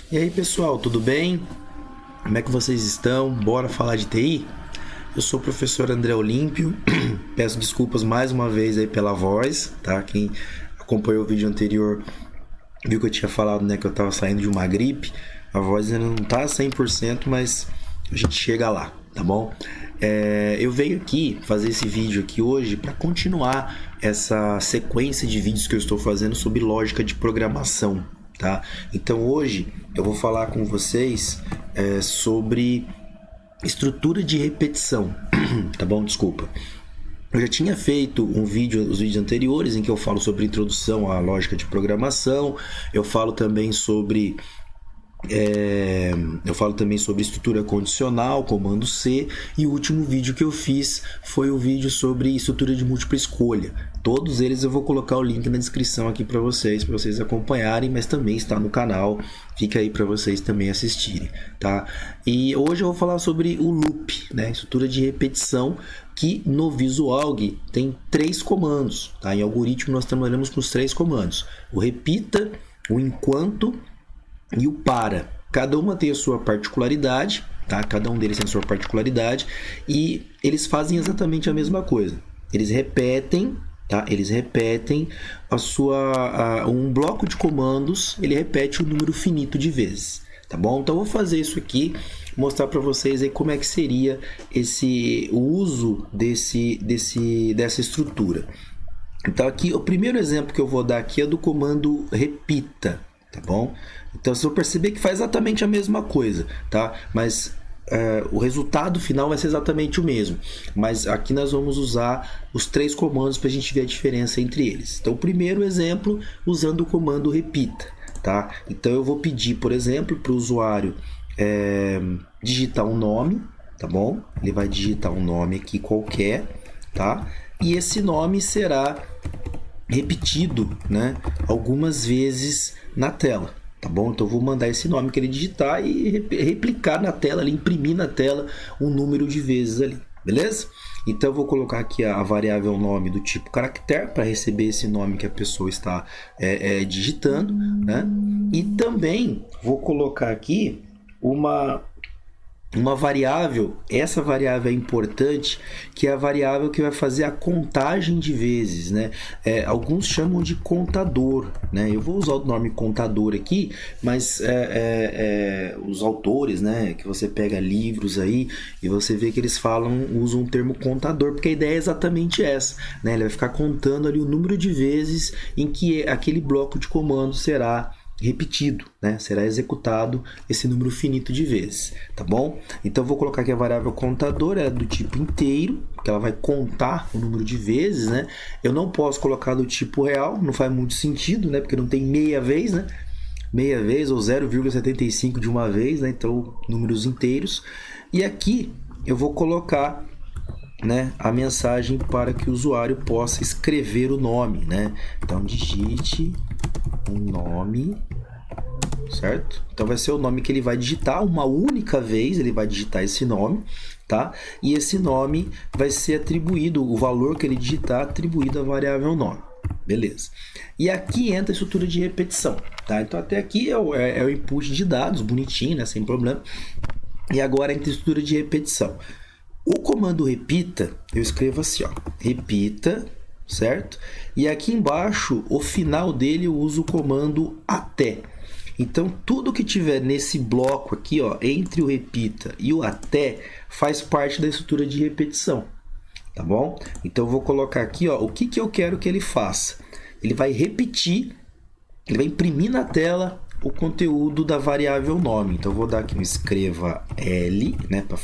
E aí pessoal, tudo bem? Como é que vocês estão? Bora falar de TI? Eu sou o professor André Olímpio. Peço desculpas mais uma vez aí pela voz, tá? Quem acompanhou o vídeo anterior viu que eu tinha falado, né, que eu tava saindo de uma gripe. A voz ainda não tá 100%, mas a gente chega lá, tá bom? Eu venho aqui fazer esse vídeo aqui hoje para continuar essa sequência de vídeos que eu estou fazendo sobre lógica de programação, tá? Então hoje eu vou falar com vocês sobre estrutura de repetição, tá bom? Desculpa. Eu já tinha feito os vídeos anteriores em que eu falo sobre introdução à lógica de programação, eu falo também sobre estrutura condicional, comando C, e o último vídeo que eu fiz foi o vídeo sobre estrutura de múltipla escolha. Todos eles eu vou colocar o link na descrição aqui para vocês acompanharem, mas também está no canal, fica aí para vocês também assistirem, tá? E hoje eu vou falar sobre o loop, né? Estrutura de repetição, que no Visualg tem 3 comandos, tá? Em algoritmo nós trabalhamos com os 3 comandos: o repita, o enquanto e o para. Cada uma tem a sua particularidade, tá? Cada um deles tem a sua particularidade e eles fazem exatamente a mesma coisa. Eles repetem, tá? Eles repetem um bloco de comandos, ele repete o número finito de vezes, tá bom? Então eu vou fazer isso aqui, mostrar para vocês aí como é que seria o uso dessa estrutura. Então aqui o primeiro exemplo que eu vou dar aqui é do comando repita, tá bom? Então vocês vão perceber que faz exatamente a mesma coisa, tá? Mas o resultado final vai ser exatamente o mesmo. Mas aqui nós vamos usar os 3 comandos para a gente ver a diferença entre eles. Então o primeiro exemplo usando o comando repita, tá? Então eu vou pedir, por exemplo, para o usuário digitar um nome, tá bom? Ele vai digitar um nome aqui qualquer, tá? E esse nome será repetido, né, algumas vezes na tela, tá bom? Então eu vou mandar esse nome que ele digitar e replicar na tela, ali, imprimir na tela um número de vezes ali, beleza? Então eu vou colocar aqui a variável nome do tipo caractere para receber esse nome que a pessoa está digitando, né? E também vou colocar aqui uma variável, essa variável é importante, que é a variável que vai fazer a contagem de vezes, né? Alguns chamam de contador, né? Eu vou usar o nome contador aqui, mas os autores, né, que você pega livros aí e você vê que eles usam o termo contador, porque a ideia é exatamente essa, né? Ele vai ficar contando ali o número de vezes em que aquele bloco de comando será repetido, né? Será executado esse número finito de vezes, tá bom? Então eu vou colocar aqui a variável contador, é do tipo inteiro, que ela vai contar o número de vezes, né? Eu não posso colocar do tipo real, não faz muito sentido, né? Porque não tem meia vez, né? Meia vez ou 0,75 de uma vez, né? Então números inteiros. E aqui eu vou colocar, né, a mensagem para que o usuário possa escrever o nome, né? Então digite um nome, certo? Então vai ser o nome que ele vai digitar uma única vez, ele vai digitar esse nome, tá? E esse nome vai ser atribuído, o valor que ele digitar atribuído à variável nome, beleza? E aqui entra a estrutura de repetição, tá? Então até aqui é o input de dados, bonitinho, né? Sem problema. E agora entra a estrutura de repetição. O comando repita, eu escrevo assim, ó, repita, certo? E aqui embaixo, o final dele, eu uso o comando até. Então, tudo que tiver nesse bloco aqui, ó, entre o repita e o até, faz parte da estrutura de repetição, tá bom? Então, eu vou colocar aqui, ó, o que eu quero que ele faça. Ele vai repetir, ele vai imprimir na tela o conteúdo da variável nome. Então, eu vou dar aqui um escreva L, né, para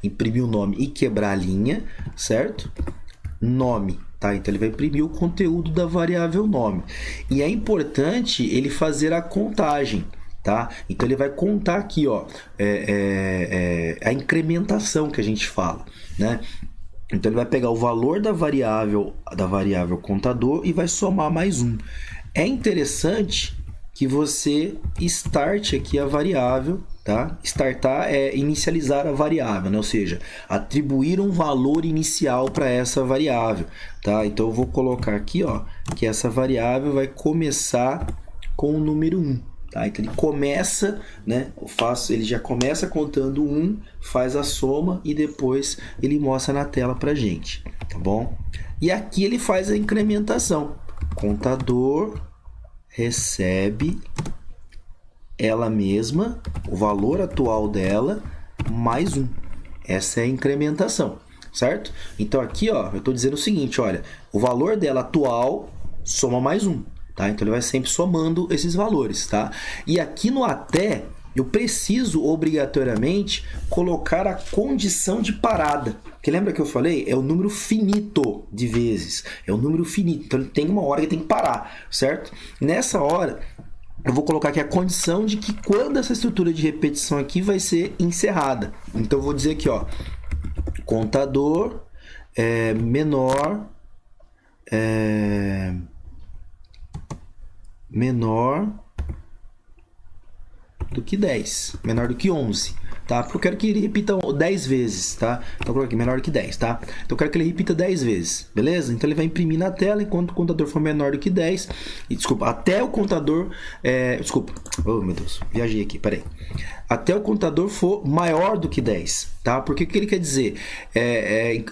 imprimir o nome e quebrar a linha, certo? Nome. Tá? Então ele vai imprimir o conteúdo da variável nome. E é importante ele fazer a contagem. Tá? Então ele vai contar aqui, ó, a incrementação que a gente fala, né? Então ele vai pegar o valor da variável contador e vai somar mais um. É interessante que você start aqui a variável, tá? Startar é inicializar a variável, né? Ou seja, atribuir um valor inicial para essa variável, tá? Então eu vou colocar aqui, ó, que essa variável vai começar com o número 1, Tá? Então ele começa, né? Ele já começa contando 1, faz a soma e depois ele mostra na tela pra gente, tá bom? E aqui ele faz a incrementação. Contador recebe ela mesma, o valor atual dela, mais 1. Essa é a incrementação, certo? Então aqui, ó, eu estou dizendo o seguinte, olha, o valor dela atual soma mais 1, tá? Então ele vai sempre somando esses valores, tá? E aqui no até, eu preciso obrigatoriamente colocar a condição de parada. Porque lembra que eu falei? É o número finito de vezes. É o número finito. Então tem uma hora que tem que parar, certo? Nessa hora, eu vou colocar aqui a condição de que quando essa estrutura de repetição aqui vai ser encerrada. Então eu vou dizer aqui, ó, contador menor do que 10, menor do que 11, tá? Porque eu quero que ele repita 10 vezes, tá? Então eu coloquei aqui, menor do que 10, tá? Então eu quero que ele repita 10 vezes, beleza? Então ele vai imprimir na tela enquanto o contador for menor do que 10, e desculpa, até o contador, oh meu Deus, viajei aqui, peraí. Até o contador for maior do que 10, tá? Porque o que ele quer dizer?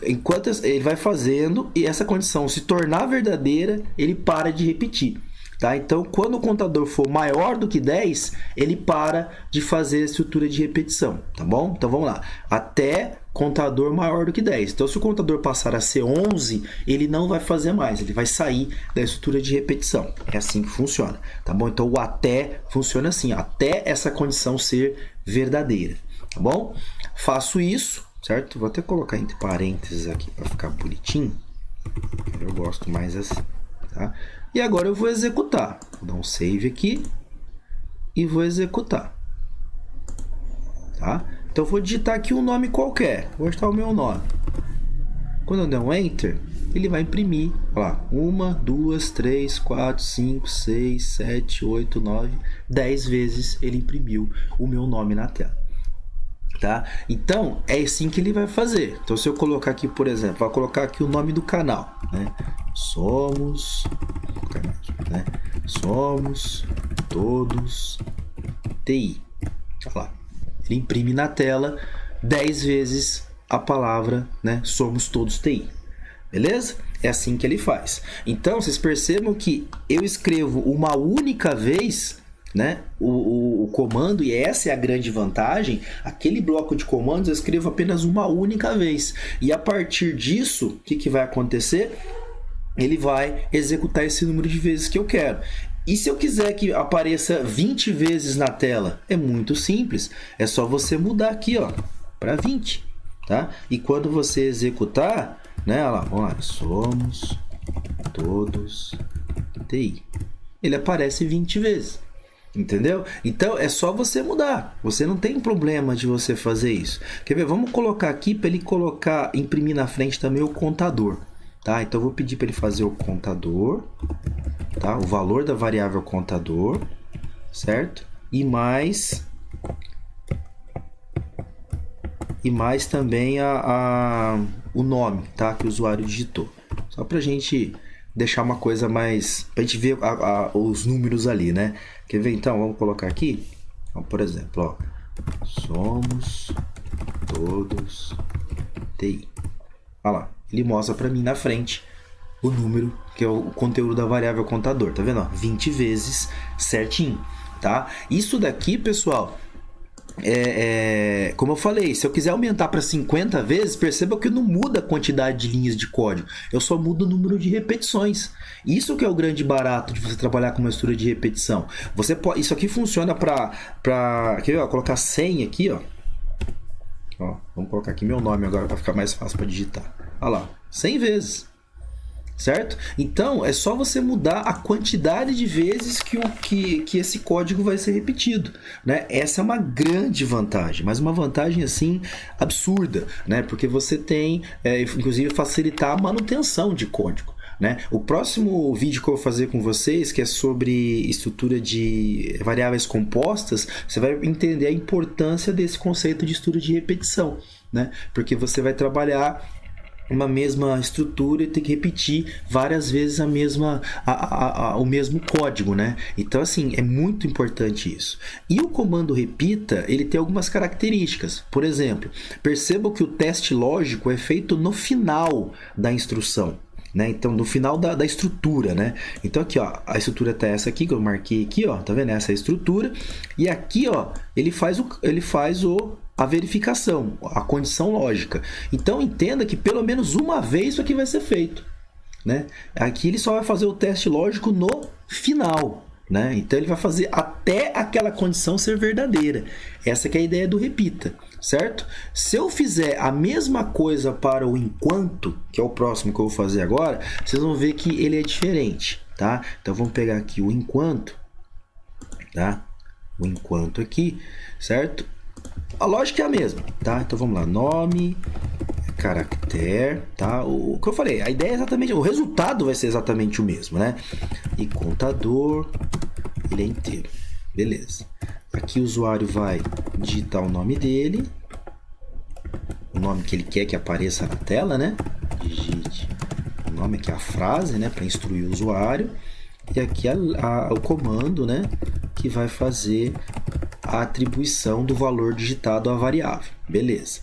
Enquanto ele vai fazendo e essa condição se tornar verdadeira, ele para de repetir. Tá? Então, quando o contador for maior do que 10, ele para de fazer a estrutura de repetição, tá bom? Então, vamos lá. Até contador maior do que 10. Então, se o contador passar a ser 11, ele não vai fazer mais, ele vai sair da estrutura de repetição. É assim que funciona, tá bom? Então, o até funciona assim, até essa condição ser verdadeira, tá bom? Faço isso, certo? Vou até colocar entre parênteses aqui para ficar bonitinho. Eu gosto mais assim, tá? E agora eu vou executar. Vou dar um save aqui e vou executar. Tá? Então eu vou digitar aqui um nome qualquer. Vou digitar o meu nome. Quando eu der um Enter, ele vai imprimir. Olha lá, 1, 2, 3, 4, 5, 6, 7, 8, 9, 10 vezes ele imprimiu o meu nome na tela. Tá? Então, é assim que ele vai fazer. Então, se eu colocar aqui, por exemplo, vou colocar aqui o nome do canal, né? Somos Todos TI. Olha lá. Ele imprime na tela 10 vezes a palavra, né? Somos Todos TI. Beleza? É assim que ele faz. Então, vocês percebam que eu escrevo uma única vez, né, o comando, e essa é a grande vantagem. Aquele bloco de comandos eu escrevo apenas uma única vez, e a partir disso, o que vai acontecer? Ele vai executar esse número de vezes que eu quero. E se eu quiser que apareça 20 vezes na tela? É muito simples, é só você mudar aqui, ó, para 20, tá? E quando você executar, né, olha lá, vamos lá, somos todos TI, ele aparece 20 vezes. Entendeu? Então é só você mudar. Você não tem problema de você fazer isso. Quer ver? Vamos colocar aqui para ele imprimir na frente também o contador. Tá? Então eu vou pedir para ele fazer o contador, tá? O valor da variável contador, certo? E mais também o nome, tá? Que o usuário digitou. Só para a gente deixar uma coisa mais... para a gente ver os números ali, né? Quer ver? Então, vamos colocar aqui. Então, por exemplo, ó, somos todos TI. Olha lá, ele mostra para mim na frente o número, que é o conteúdo da variável contador. Tá vendo? Ó, 20 vezes certinho, tá? Isso daqui, pessoal... como eu falei, se eu quiser aumentar para 50 vezes, perceba que não muda a quantidade de linhas de código, eu só mudo o número de repetições. Isso que é o grande barato de você trabalhar com uma estrutura de repetição. Você pode, isso aqui funciona para colocar 100 aqui, ó. Vamos colocar aqui meu nome agora para ficar mais fácil para digitar. Olha lá, 100 vezes. Certo? Então, é só você mudar a quantidade de vezes que esse código vai ser repetido, né? Essa é uma grande vantagem, mas uma vantagem, assim, absurda, né? Porque você tem, inclusive, facilitar a manutenção de código, né? O próximo vídeo que eu vou fazer com vocês, que é sobre estrutura de variáveis compostas, você vai entender a importância desse conceito de estrutura de repetição, né? Porque você vai trabalhar uma mesma estrutura e tem que repetir várias vezes o mesmo código, né? Então, assim, é muito importante isso. E o comando repita, ele tem algumas características. Por exemplo, perceba que o teste lógico é feito no final da instrução. Né? Então, no final da estrutura, né? Então, aqui, ó, a estrutura tá essa aqui, que eu marquei aqui, ó, tá vendo? Essa é a estrutura. E aqui, ó, ele faz a verificação, a condição lógica. Então, entenda que pelo menos uma vez isso aqui vai ser feito, né? Aqui ele só vai fazer o teste lógico no final, né? Então, ele vai fazer até aquela condição ser verdadeira. Essa que é a ideia do repita, certo? Se eu fizer a mesma coisa para o enquanto, que é o próximo que eu vou fazer agora, vocês vão ver que ele é diferente, tá? Então, vamos pegar aqui o enquanto, tá? O enquanto aqui, certo? A lógica é a mesma, tá? Então, vamos lá. Nome, caractere, tá? O que eu falei, a ideia é exatamente... O resultado vai ser exatamente o mesmo, né? E contador, ele é inteiro. Beleza. Aqui o usuário vai digitar o nome dele, o nome que ele quer que apareça na tela, né? Digite o nome aqui, a frase, né? Para instruir o usuário. E aqui o comando, né? Que vai fazer a atribuição do valor digitado à variável. Beleza.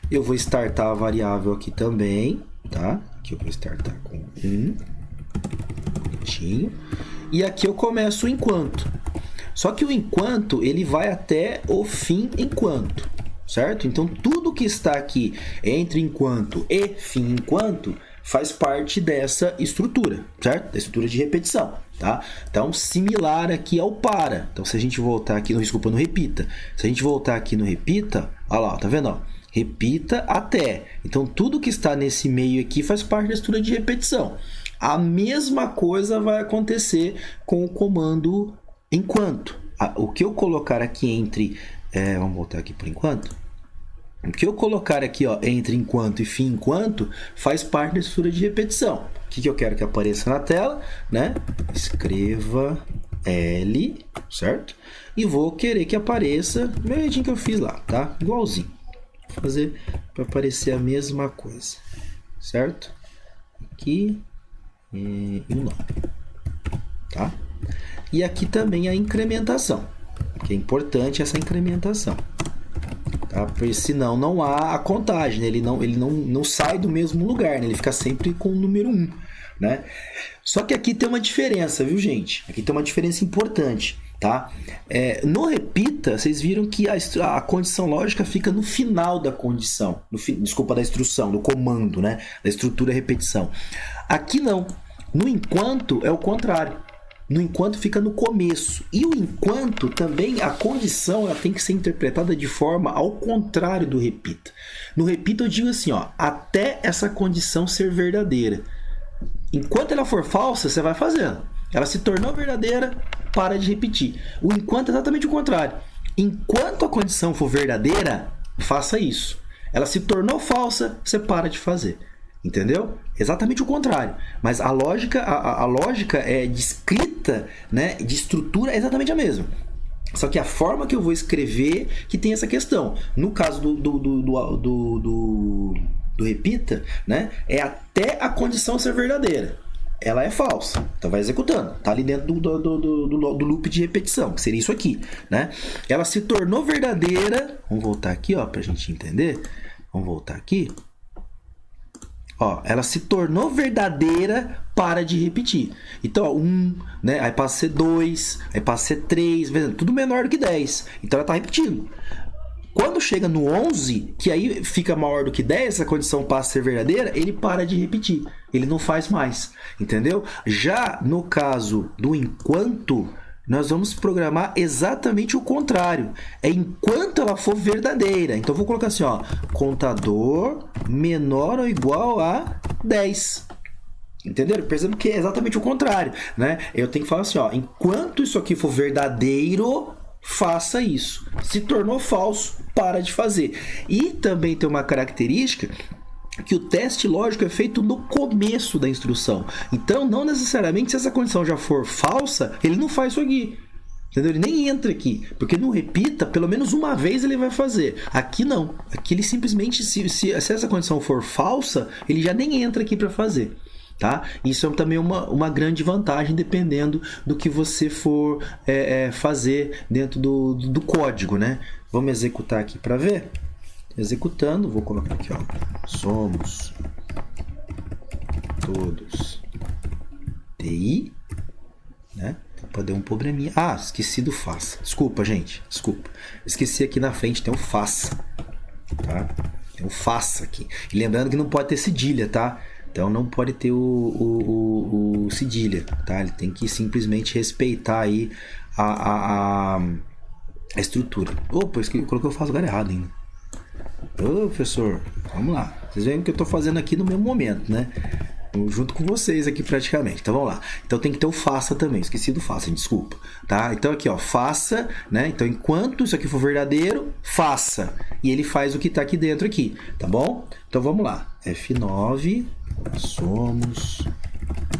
Eu vou startar a variável aqui também, tá? Aqui eu vou startar com 1. Bonitinho. E aqui eu começo o enquanto. Só que o enquanto, ele vai até o fim enquanto, certo? Então, tudo que está aqui entre enquanto e fim enquanto faz parte dessa estrutura, certo? Da estrutura de repetição, tá? Então, similar aqui ao para. Então, se a gente voltar aqui, no repita. Se a gente voltar aqui no repita, olha lá, tá vendo? Ó? Repita até. Então, tudo que está nesse meio aqui faz parte da estrutura de repetição. A mesma coisa vai acontecer com o comando enquanto. O que eu colocar aqui entre... vamos voltar aqui por enquanto. O que eu colocar aqui, ó, entre enquanto e fim enquanto faz parte da estrutura de repetição. O que eu quero que apareça na tela, né? Escreva L, certo? E vou querer que apareça do mesmo jeitinho que eu fiz lá, tá? Igualzinho. Vou fazer para aparecer a mesma coisa, certo? Aqui e o nome, tá? E aqui também a incrementação, que é importante essa incrementação, tá? Porque senão não há a contagem, né? Ele não sai do mesmo lugar, né? Ele fica sempre com o número 1, né? Só que aqui tem uma diferença, viu, gente? Aqui tem uma diferença importante, tá? No repita, vocês viram que a condição lógica fica no final da condição, da instrução, do comando, né? Da estrutura repetição. Aqui não. No enquanto é o contrário. No enquanto fica no começo. E o enquanto também, a condição ela tem que ser interpretada de forma ao contrário do repita. No repita eu digo assim, ó, até essa condição ser verdadeira. Enquanto ela for falsa, você vai fazendo. Ela se tornou verdadeira, para de repetir. O enquanto é exatamente o contrário. Enquanto a condição for verdadeira, faça isso. Ela se tornou falsa, você para de fazer. Entendeu? Exatamente o contrário. Mas a lógica é de escrita, né, de estrutura é exatamente a mesma. Só que a forma que eu vou escrever que tem essa questão. No caso do repita, né, é até a condição ser verdadeira. Ela é falsa, então vai executando. Está ali dentro do loop de repetição, que seria isso aqui, né? Ela se tornou verdadeira. Vamos voltar aqui, ó, para a gente entender. Vamos voltar aqui. Ó, ela se tornou verdadeira, para de repetir. Então, ó, 1, né? Aí passa a ser 2, aí passa a ser 3, tudo menor do que 10. Então ela está repetindo. Quando chega no 11, que aí fica maior do que 10, essa condição passa a ser verdadeira, ele para de repetir. Ele não faz mais, entendeu? Já no caso do enquanto, nós vamos programar exatamente o contrário. É enquanto ela for verdadeira. Então, eu vou colocar assim, ó, contador menor ou igual a 10. Entenderam? Percebam que é exatamente o contrário, né? Eu tenho que falar assim, ó, enquanto isso aqui for verdadeiro, faça isso. Se tornou falso, para de fazer. E também tem uma característica que o teste lógico é feito no começo da instrução. Então, não necessariamente, se essa condição já for falsa, ele não faz isso aqui. Entendeu? Ele nem entra aqui, porque no repita, pelo menos uma vez ele vai fazer. Aqui não. Aqui ele simplesmente, se essa condição for falsa, ele já nem entra aqui para fazer. Tá? Isso é também uma grande vantagem, dependendo do que você for fazer dentro do código, né? Vamos executar aqui para ver. Executando, vou colocar aqui, ó. Somos todos TI, né? Pode ter um probleminha. Ah, esqueci do faça. Desculpa, gente. Desculpa. Esqueci aqui na frente, tem o faça. Tá? Tem o faça aqui. E lembrando que não pode ter cedilha, tá? Então não pode ter o cedilha, tá? Ele tem que simplesmente respeitar aí a estrutura. Opa, eu coloquei o faço lugar errado ainda. Ô, professor, vamos lá. Vocês veem o que eu estou fazendo aqui no mesmo momento, né? Junto com vocês aqui praticamente. Então vamos lá. Então tem que ter o faça também. Esqueci do faça, desculpa. Tá? Então aqui, ó, faça, né? Então enquanto isso aqui for verdadeiro, faça. E ele faz o que está aqui dentro aqui, tá bom? Então vamos lá. F9, somos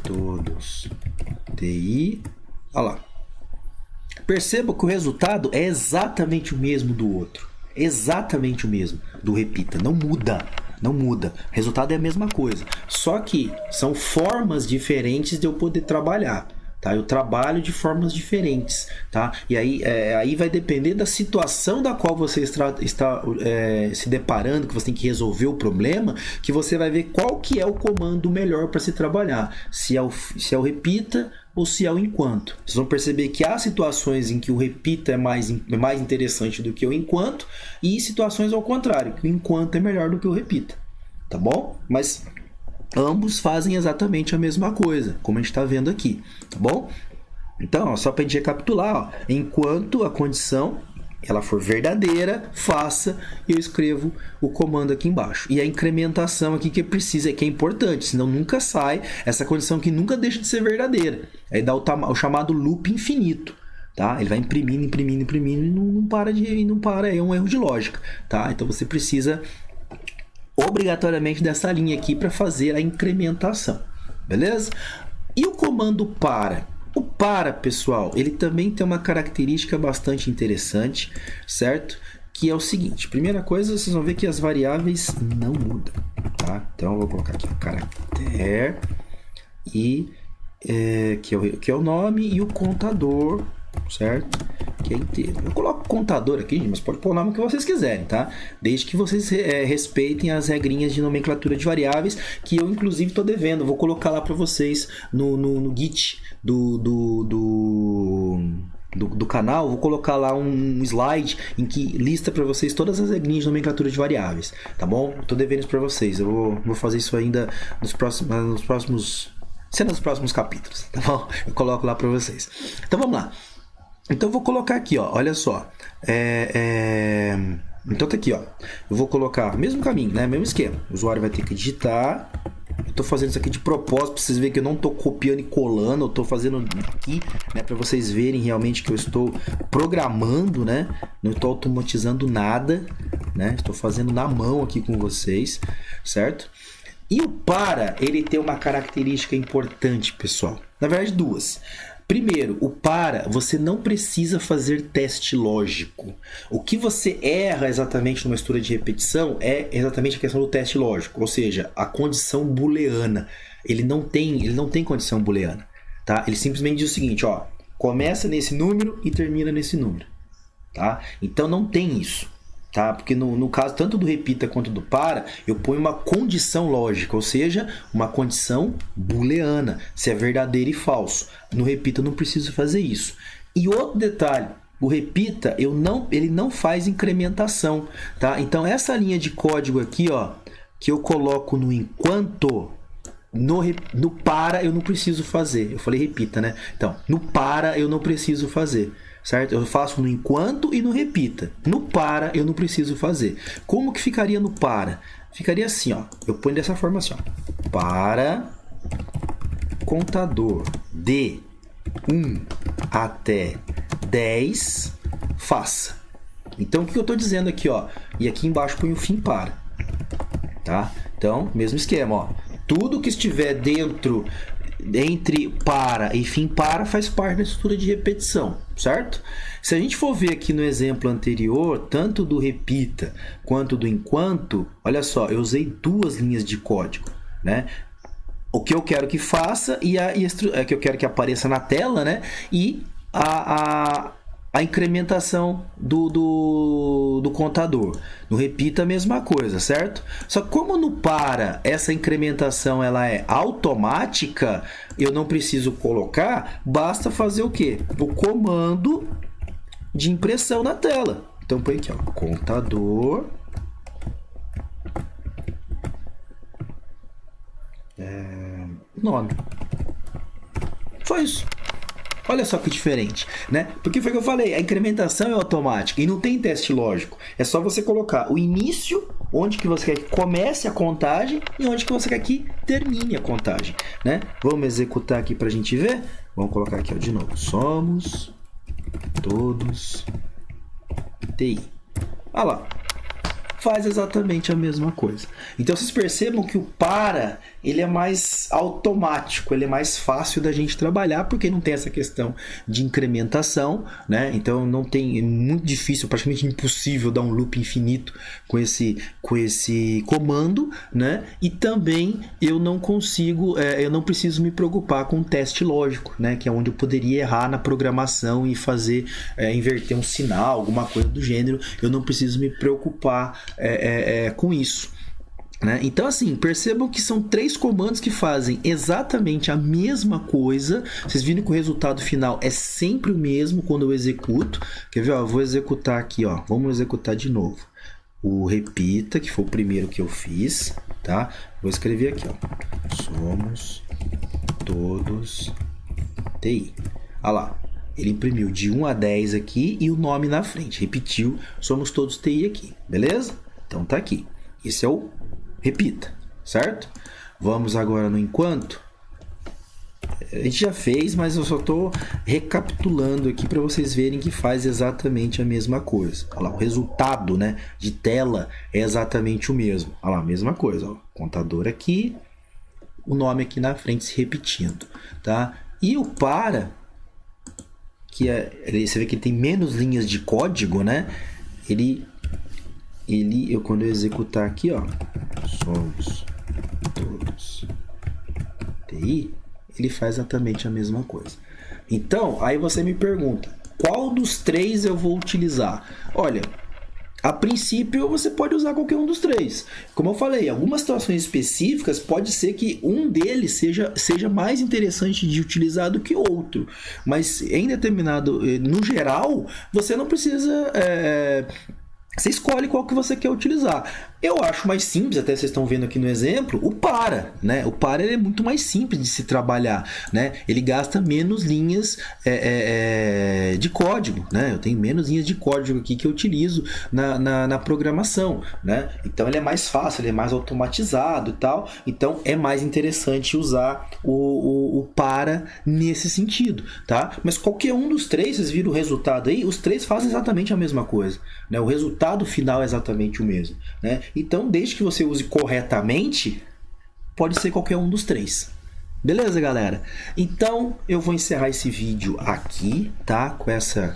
todos TI. Olha lá. Perceba que o resultado é exatamente o mesmo do outro. Exatamente o mesmo do repita. Não muda. Não muda. O resultado é a mesma coisa. Só que são formas diferentes de eu poder trabalhar. Tá? Eu trabalho de formas diferentes. Tá? E aí vai depender da situação da qual você está se deparando, que você tem que resolver o problema, que você vai ver qual que é o comando melhor para se trabalhar. Se é o repita ou se é o enquanto. Vocês vão perceber que há situações em que o repita é mais interessante do que o enquanto, e situações ao contrário, que o enquanto é melhor do que o repita. Tá bom? Mas ambos fazem exatamente a mesma coisa, como a gente está vendo aqui. Tá bom? Então, ó, só para a gente recapitular, ó, enquanto a condição ela for verdadeira, faça, e eu escrevo o comando aqui embaixo. E a incrementação aqui que precisa, que é importante, senão nunca sai essa condição que nunca deixa de ser verdadeira. Aí dá o chamado loop infinito. Tá? Ele vai imprimindo e não para, é um erro de lógica. Tá? Então você precisa obrigatoriamente dessa linha aqui para fazer a incrementação. Beleza? E o comando para? O para, pessoal, ele também tem uma característica bastante interessante, certo? Que é o seguinte, primeira coisa, vocês vão ver que as variáveis não mudam, tá? Então, eu vou colocar aqui o caractere, e, que é o nome, e o contador, certo? Que é inteiro. Eu coloco contador aqui, mas pode pôr o nome que vocês quiserem, tá? Desde que vocês respeitem as regrinhas de nomenclatura de variáveis, que eu, inclusive, estou devendo. Vou colocar lá para vocês no Git do canal. Vou colocar lá um slide em que lista para vocês todas as regrinhas de nomenclatura de variáveis, tá bom? Estou devendo isso para vocês. Eu vou fazer isso ainda nos próximos capítulos, tá bom? Eu coloco lá para vocês. Então, vamos lá. Então eu vou colocar aqui, ó, olha só. Então tá aqui, ó. Eu vou colocar o mesmo caminho, né? Mesmo esquema. O usuário vai ter que digitar. Eu tô fazendo isso aqui de propósito para vocês verem que eu não tô copiando e colando. Eu tô fazendo aqui, né, para vocês verem realmente que eu estou programando, né? Não estou automatizando nada, né? Estou fazendo na mão aqui com vocês, certo? E o para, ele tem uma característica importante, pessoal. Na verdade, duas. Primeiro, o para, você não precisa fazer teste lógico. O que você erra exatamente numa mistura de repetição é exatamente a questão do teste lógico, ou seja, a condição booleana. Ele não tem condição booleana, tá? Ele simplesmente diz o seguinte, ó, começa nesse número e termina nesse número, tá? Então não tem isso. Tá? Porque no caso tanto do repita quanto do para, eu ponho uma condição lógica, ou seja, uma condição booleana, se é verdadeiro e falso. No repita eu não preciso fazer isso. E outro detalhe, o repita ele não faz incrementação. Tá? Então essa linha de código aqui, ó, que eu coloco no enquanto, no para eu não preciso fazer. Eu falei repita, né? Então, no para eu não preciso fazer. Certo? Eu faço no enquanto e no repita. No para eu não preciso fazer. Como que ficaria no para? Ficaria assim, ó. Eu ponho dessa forma assim, ó. Para contador de 1 até 10, faça. Então o que eu estou dizendo aqui, ó? E aqui embaixo põe o fim para. Tá? Então, mesmo esquema, ó. Tudo que estiver entre para e fim para faz parte da estrutura de repetição. certo? Se a gente for ver aqui no exemplo anterior, tanto do repita quanto do enquanto, olha só, eu usei 2 linhas de código, né? O que eu quero que faça e que eu quero que apareça na tela, né? E a incrementação do contador. No repita a mesma coisa, certo? Só que como no para essa incrementação ela é automática, eu não preciso colocar, basta fazer o quê? O comando de impressão na tela. Então põe aqui, ó, contador nome. Só isso. Olha só que diferente, né? Porque foi o que eu falei, a incrementação é automática e não tem teste lógico. É só você colocar o início, onde que você quer que comece a contagem e onde que você quer que termine a contagem, né? Vamos executar aqui para a gente ver. Vamos colocar aqui, ó, de novo. Somos todos TI. Olha lá. Faz exatamente a mesma coisa. Então vocês percebam que o para ele é mais automático, ele é mais fácil da gente trabalhar porque não tem essa questão de incrementação, né? Então não tem, é muito difícil, praticamente impossível dar um loop infinito com esse comando, né? E também eu não consigo, eu não preciso me preocupar com o teste lógico, né? Que é onde eu poderia errar na programação e fazer inverter um sinal, alguma coisa do gênero. Eu não preciso me preocupar com isso, né? Então assim, percebam que são 3 comandos que fazem exatamente a mesma coisa. Vocês viram que o resultado final é sempre o mesmo quando eu executo. Quer ver? Ó, eu vou executar aqui, ó. Vamos executar de novo o repita, que foi o primeiro que eu fiz, tá? Vou escrever aqui, ó. Somos todos TI. Olha lá. Ele imprimiu de 1 a 10 aqui e o nome na frente. Repetiu, somos todos TI aqui. Beleza? Então tá aqui. Esse é o repita, certo? Vamos agora no enquanto. A gente já fez, mas eu só estou recapitulando aqui para vocês verem que faz exatamente a mesma coisa. Olha lá, o resultado, né, de tela é exatamente o mesmo. Olha lá, a mesma coisa. Ó. Contador aqui, o nome aqui na frente se repetindo. Tá? E o para... que você vê que ele tem menos linhas de código, né? Quando eu executar aqui, ó, somos todos TI, ele faz exatamente a mesma coisa. Então, aí você me pergunta, qual dos 3 eu vou utilizar? Olha, a princípio, você pode usar qualquer um dos 3. Como eu falei, em algumas situações específicas, pode ser que um deles seja mais interessante de utilizar do que outro. Mas em determinado, no geral, você não precisa... Você escolhe qual que você quer utilizar. Eu acho mais simples, até vocês estão vendo aqui no exemplo, o para, né? O para ele é muito mais simples de se trabalhar, né? Ele gasta menos linhas de código, né? Eu tenho menos linhas de código aqui que eu utilizo na programação, né? Então ele é mais fácil, ele é mais automatizado e tal. Então é mais interessante usar o para nesse sentido, tá? Mas qualquer um dos 3, vocês viram o resultado aí, os 3 fazem exatamente a mesma coisa, né? O resultado final é exatamente o mesmo, né? Então, desde que você use corretamente, pode ser qualquer um dos 3. Beleza, galera? Então, eu vou encerrar esse vídeo aqui, tá? Com essa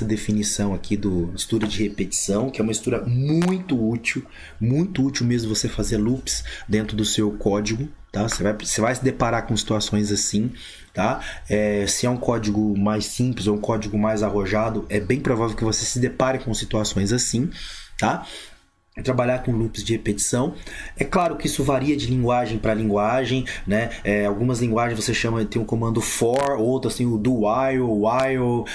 definição aqui do mistura de repetição, que é uma mistura muito útil mesmo você fazer loops dentro do seu código, tá? Você vai se deparar com situações assim, tá? Se é um código mais simples ou um código mais arrojado, é bem provável que você se depare com situações assim, tá? Trabalhar com loops de repetição. É claro que isso varia de linguagem para linguagem, né? Algumas linguagens você tem o comando for, outras tem o do while,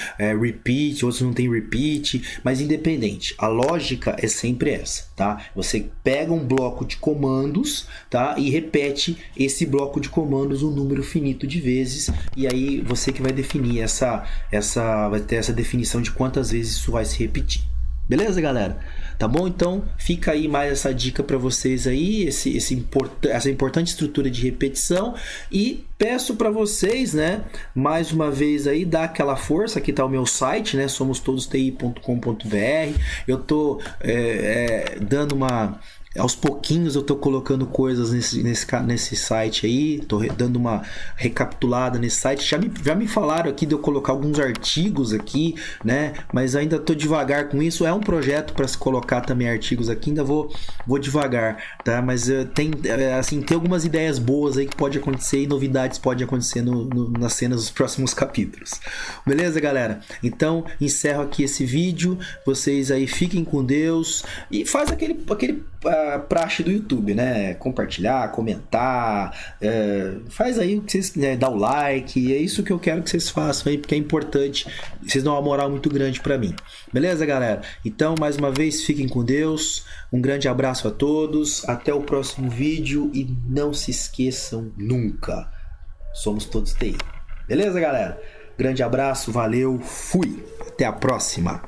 repeat, outros não tem repeat, mas independente, a lógica é sempre essa, tá? Você pega um bloco de comandos, tá? E repete esse bloco de comandos um número finito de vezes, e aí você que vai definir vai ter essa definição de quantas vezes isso vai se repetir. Beleza, galera? Tá bom? Então, fica aí mais essa dica para vocês aí, essa importante estrutura de repetição, e peço para vocês, né, mais uma vez aí, dar aquela força. Aqui tá o meu site, né, somostodoti.com.br. Eu tô dando uma Aos pouquinhos eu tô colocando coisas nesse site aí, tô dando uma recapitulada nesse site. Já me falaram aqui de eu colocar alguns artigos aqui, né? Mas ainda tô devagar com isso. É um projeto para se colocar também artigos aqui, ainda vou devagar, tá? Mas tem algumas ideias boas aí que pode acontecer e novidades podem acontecer nas cenas dos próximos capítulos. Beleza, galera? Então, encerro aqui esse vídeo. Vocês aí fiquem com Deus e faz aquele praxe do YouTube, né? Compartilhar, comentar, faz aí o que vocês quiserem, dá o like, é isso que eu quero que vocês façam aí, porque é importante, vocês dão uma moral muito grande pra mim. Beleza, galera? Então, mais uma vez, fiquem com Deus, um grande abraço a todos, até o próximo vídeo e não se esqueçam nunca, somos todos TI. Beleza, galera? Grande abraço, valeu, fui, até a próxima!